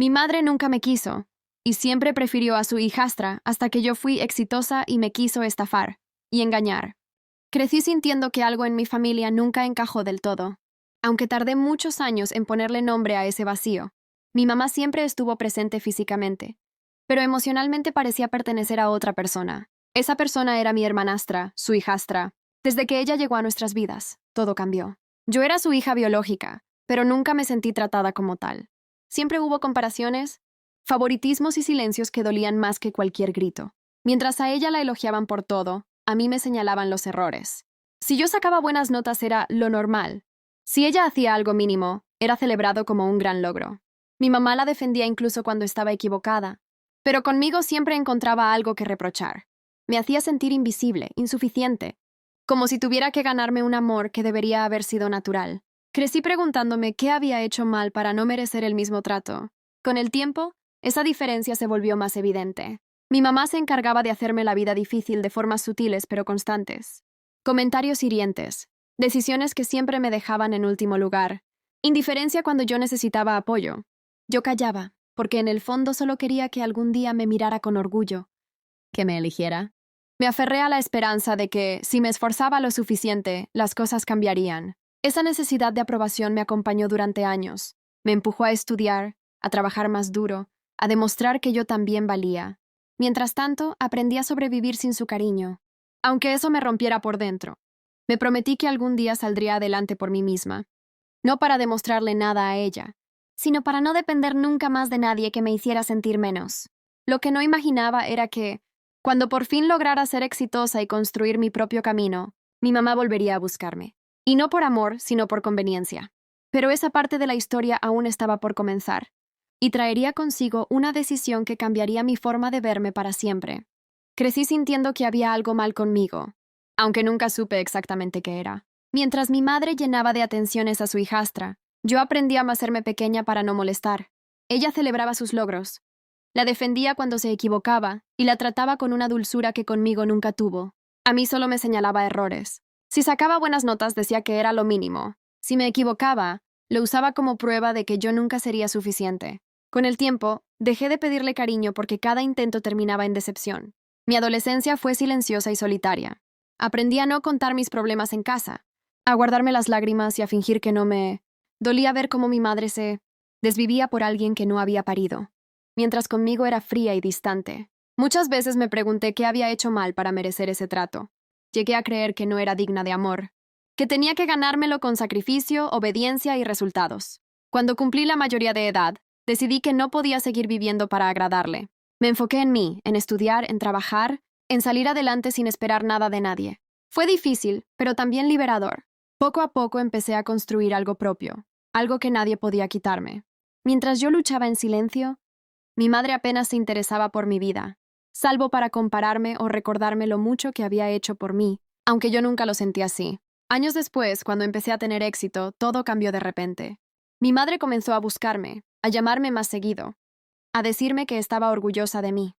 Mi madre nunca me quiso, y siempre prefirió a su hijastra hasta que yo fui exitosa y me quiso estafar y engañar. Crecí sintiendo que algo en mi familia nunca encajó del todo. Aunque tardé muchos años en ponerle nombre a ese vacío, mi mamá siempre estuvo presente físicamente, pero emocionalmente parecía pertenecer a otra persona. Esa persona era mi hermanastra, su hijastra. Desde que ella llegó a nuestras vidas, todo cambió. Yo era su hija biológica, pero nunca me sentí tratada como tal. Siempre hubo comparaciones, favoritismos y silencios que dolían más que cualquier grito. Mientras a ella la elogiaban por todo, a mí me señalaban los errores. Si yo sacaba buenas notas era lo normal. Si ella hacía algo mínimo, era celebrado como un gran logro. Mi mamá la defendía incluso cuando estaba equivocada, pero conmigo siempre encontraba algo que reprochar. Me hacía sentir invisible, insuficiente, como si tuviera que ganarme un amor que debería haber sido natural. Crecí preguntándome qué había hecho mal para no merecer el mismo trato. Con el tiempo, esa diferencia se volvió más evidente. Mi mamá se encargaba de hacerme la vida difícil de formas sutiles pero constantes. Comentarios hirientes, decisiones que siempre me dejaban en último lugar, indiferencia cuando yo necesitaba apoyo. Yo callaba, porque en el fondo solo quería que algún día me mirara con orgullo, que me eligiera. Me aferré a la esperanza de que, si me esforzaba lo suficiente, las cosas cambiarían. Esa necesidad de aprobación me acompañó durante años. Me empujó a estudiar, a trabajar más duro, a demostrar que yo también valía. Mientras tanto, aprendí a sobrevivir sin su cariño, aunque eso me rompiera por dentro. Me prometí que algún día saldría adelante por mí misma, no para demostrarle nada a ella, sino para no depender nunca más de nadie que me hiciera sentir menos. Lo que no imaginaba era que, cuando por fin lograra ser exitosa y construir mi propio camino, mi mamá volvería a buscarme. Y no por amor, sino por conveniencia. Pero esa parte de la historia aún estaba por comenzar, y traería consigo una decisión que cambiaría mi forma de verme para siempre. Crecí sintiendo que había algo mal conmigo, aunque nunca supe exactamente qué era. Mientras mi madre llenaba de atenciones a su hijastra, yo aprendí a hacerme pequeña para no molestar. Ella celebraba sus logros, la defendía cuando se equivocaba y la trataba con una dulzura que conmigo nunca tuvo. A mí solo me señalaba errores. Si sacaba buenas notas decía que era lo mínimo. Si me equivocaba, lo usaba como prueba de que yo nunca sería suficiente. Con el tiempo, dejé de pedirle cariño porque cada intento terminaba en decepción. Mi adolescencia fue silenciosa y solitaria. Aprendí a no contar mis problemas en casa, a guardarme las lágrimas y a fingir que no me... Dolía ver cómo mi madre se desvivía por alguien que no había parido, mientras conmigo era fría y distante. Muchas veces me pregunté qué había hecho mal para merecer ese trato. Llegué a creer que no era digna de amor, que tenía que ganármelo con sacrificio, obediencia y resultados. Cuando cumplí la mayoría de edad, decidí que no podía seguir viviendo para agradarle. Me enfoqué en mí, en estudiar, en trabajar, en salir adelante sin esperar nada de nadie. Fue difícil, pero también liberador. Poco a poco empecé a construir algo propio, algo que nadie podía quitarme. Mientras yo luchaba en silencio, mi madre apenas se interesaba por mi vida, salvo para compararme o recordarme lo mucho que había hecho por mí, aunque yo nunca lo sentí así. Años después, cuando empecé a tener éxito, todo cambió de repente. Mi madre comenzó a buscarme, a llamarme más seguido, a decirme que estaba orgullosa de mí.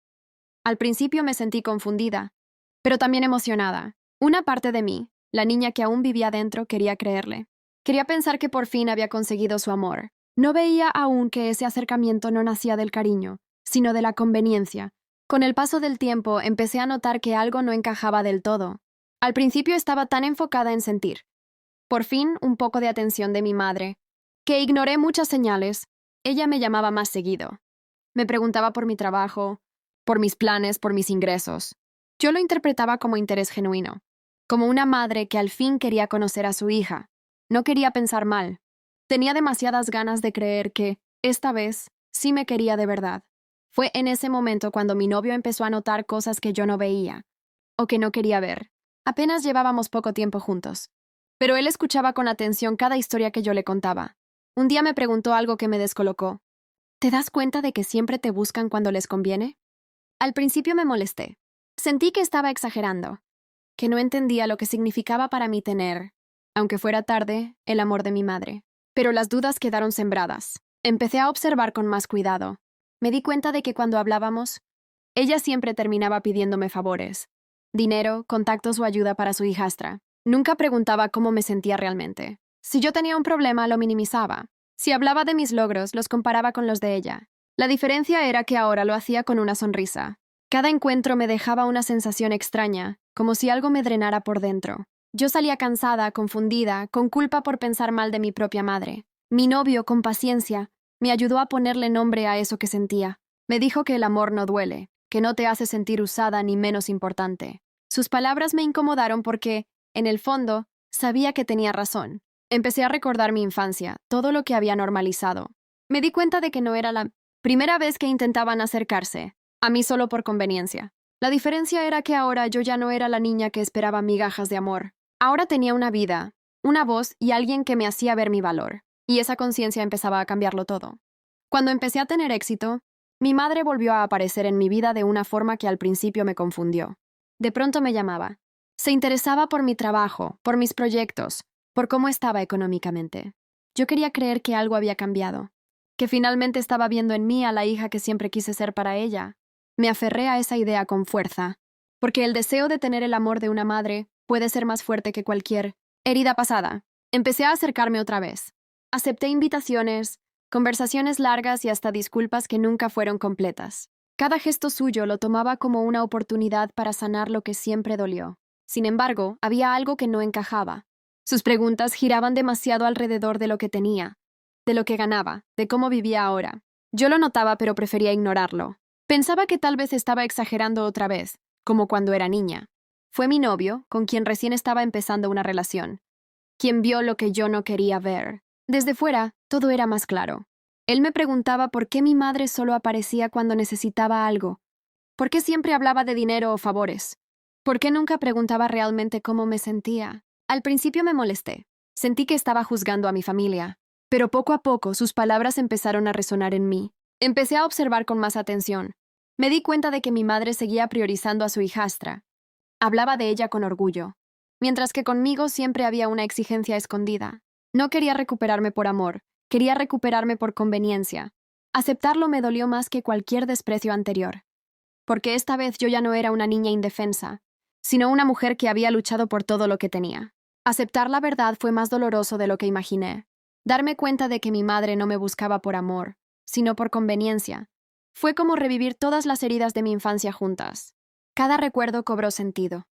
Al principio me sentí confundida, pero también emocionada. Una parte de mí, la niña que aún vivía dentro, quería creerle. Quería pensar que por fin había conseguido su amor. No veía aún que ese acercamiento no nacía del cariño, sino de la conveniencia. Con el paso del tiempo empecé a notar que algo no encajaba del todo. Al principio estaba tan enfocada en sentir, por fin, un poco de atención de mi madre, que ignoré muchas señales. Ella me llamaba más seguido. Me preguntaba por mi trabajo, por mis planes, por mis ingresos. Yo lo interpretaba como interés genuino, como una madre que al fin quería conocer a su hija. No quería pensar mal. Tenía demasiadas ganas de creer que, esta vez, sí me quería de verdad. Fue en ese momento cuando mi novio empezó a notar cosas que yo no veía, o que no quería ver. Apenas llevábamos poco tiempo juntos, pero él escuchaba con atención cada historia que yo le contaba. Un día me preguntó algo que me descolocó. ¿Te das cuenta de que siempre te buscan cuando les conviene? Al principio me molesté. Sentí que estaba exagerando, que no entendía lo que significaba para mí tener, aunque fuera tarde, el amor de mi madre. Pero las dudas quedaron sembradas. Empecé a observar con más cuidado. Me di cuenta de que cuando hablábamos, ella siempre terminaba pidiéndome favores. Dinero, contactos o ayuda para su hijastra. Nunca preguntaba cómo me sentía realmente. Si yo tenía un problema, lo minimizaba. Si hablaba de mis logros, los comparaba con los de ella. La diferencia era que ahora lo hacía con una sonrisa. Cada encuentro me dejaba una sensación extraña, como si algo me drenara por dentro. Yo salía cansada, confundida, con culpa por pensar mal de mi propia madre. Mi novio, con paciencia, me ayudó a ponerle nombre a eso que sentía. Me dijo que el amor no duele, que no te hace sentir usada ni menos importante. Sus palabras me incomodaron porque, en el fondo, sabía que tenía razón. Empecé a recordar mi infancia, todo lo que había normalizado. Me di cuenta de que no era la primera vez que intentaban acercarse, a mí solo por conveniencia. La diferencia era que ahora yo ya no era la niña que esperaba migajas de amor. Ahora tenía una vida, una voz y alguien que me hacía ver mi valor, y esa conciencia empezaba a cambiarlo todo. Cuando empecé a tener éxito, mi madre volvió a aparecer en mi vida de una forma que al principio me confundió. De pronto me llamaba. Se interesaba por mi trabajo, por mis proyectos, por cómo estaba económicamente. Yo quería creer que algo había cambiado, que finalmente estaba viendo en mí a la hija que siempre quise ser para ella. Me aferré a esa idea con fuerza, porque el deseo de tener el amor de una madre puede ser más fuerte que cualquier herida pasada. Empecé a acercarme otra vez. Acepté invitaciones, conversaciones largas y hasta disculpas que nunca fueron completas. Cada gesto suyo lo tomaba como una oportunidad para sanar lo que siempre dolió. Sin embargo, había algo que no encajaba. Sus preguntas giraban demasiado alrededor de lo que tenía, de lo que ganaba, de cómo vivía ahora. Yo lo notaba, pero prefería ignorarlo. Pensaba que tal vez estaba exagerando otra vez, como cuando era niña. Fue mi novio, con quien recién estaba empezando una relación, quien vio lo que yo no quería ver. Desde fuera, todo era más claro. Él me preguntaba por qué mi madre solo aparecía cuando necesitaba algo, por qué siempre hablaba de dinero o favores, por qué nunca preguntaba realmente cómo me sentía. Al principio me molesté. Sentí que estaba juzgando a mi familia, pero poco a poco sus palabras empezaron a resonar en mí. Empecé a observar con más atención. Me di cuenta de que mi madre seguía priorizando a su hijastra. Hablaba de ella con orgullo, mientras que conmigo siempre había una exigencia escondida. No quería recuperarme por amor, quería recuperarme por conveniencia. Aceptarlo me dolió más que cualquier desprecio anterior, porque esta vez yo ya no era una niña indefensa, sino una mujer que había luchado por todo lo que tenía. Aceptar la verdad fue más doloroso de lo que imaginé. Darme cuenta de que mi madre no me buscaba por amor, sino por conveniencia. Fue como revivir todas las heridas de mi infancia juntas. Cada recuerdo cobró sentido.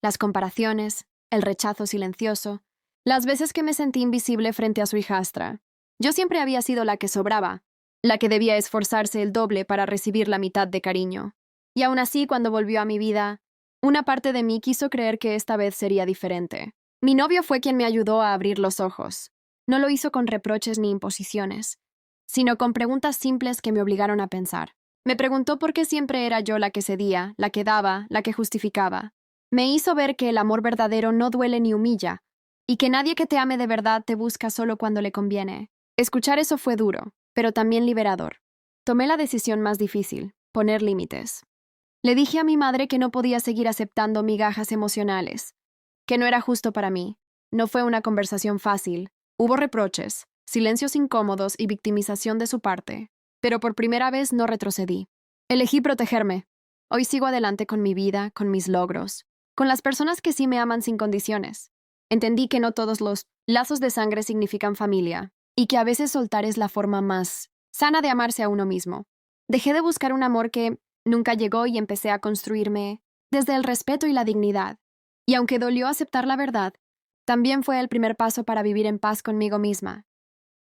Las comparaciones, el rechazo silencioso, las veces que me sentí invisible frente a su hijastra. Yo siempre había sido la que sobraba, la que debía esforzarse el doble para recibir la mitad de cariño. Y aún así, cuando volvió a mi vida, una parte de mí quiso creer que esta vez sería diferente. Mi novio fue quien me ayudó a abrir los ojos. No lo hizo con reproches ni imposiciones, sino con preguntas simples que me obligaron a pensar. Me preguntó por qué siempre era yo la que cedía, la que daba, la que justificaba. Me hizo ver que el amor verdadero no duele ni humilla, y que nadie que te ame de verdad te busca solo cuando le conviene. Escuchar eso fue duro, pero también liberador. Tomé la decisión más difícil, poner límites. Le dije a mi madre que no podía seguir aceptando migajas emocionales, que no era justo para mí. No fue una conversación fácil. Hubo reproches, silencios incómodos y victimización de su parte, pero por primera vez no retrocedí. Elegí protegerme. Hoy sigo adelante con mi vida, con mis logros, con las personas que sí me aman sin condiciones. Entendí que no todos los lazos de sangre significan familia, y que a veces soltar es la forma más sana de amarse a uno mismo. Dejé de buscar un amor que nunca llegó y empecé a construirme desde el respeto y la dignidad. Y aunque dolió aceptar la verdad, también fue el primer paso para vivir en paz conmigo misma.